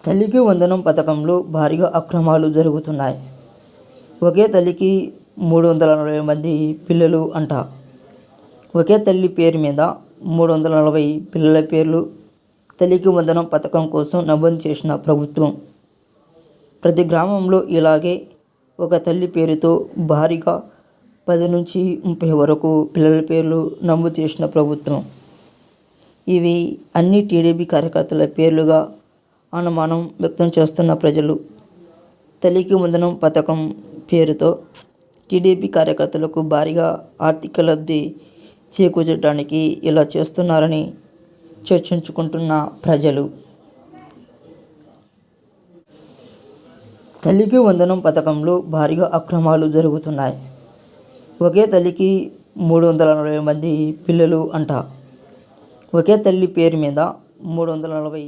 తల్లికి వందనం పథకంలో భారీగా అక్రమాలు జరుగుతున్నాయి. ఒకే తల్లికి 340 మంది పిల్లలు అంట. ఒకే తల్లి పేరు మీద 340 పిల్లల పేర్లు తల్లికి వందనం పథకం కోసం నమోదు చేసిన ప్రభుత్వం. ప్రతి గ్రామంలో ఇలాగే ఒక తల్లి పేరుతో భారీగా 10 నుంచి 30 వరకు పిల్లల పేర్లు నమోదు చేసిన ప్రభుత్వం. ఇవి అన్ని టీడీపీ కార్యకర్తల పేర్లుగా అనుమానం వ్యక్తం చేస్తున్న ప్రజలు. తల్లికి వందనం పథకం పేరుతో టీడీపీ కార్యకర్తలకు భారీగా ఆర్థిక లబ్ధి చేకూర్చడానికి ఇలా చేస్తున్నారని చర్చించుకుంటున్న ప్రజలు. తల్లికి వందనం పథకంలో భారీగా అక్రమాలు జరుగుతున్నాయి. ఒకే తల్లికి 340 మంది పిల్లలు అంట. ఒకే తల్లి పేరు మీద 340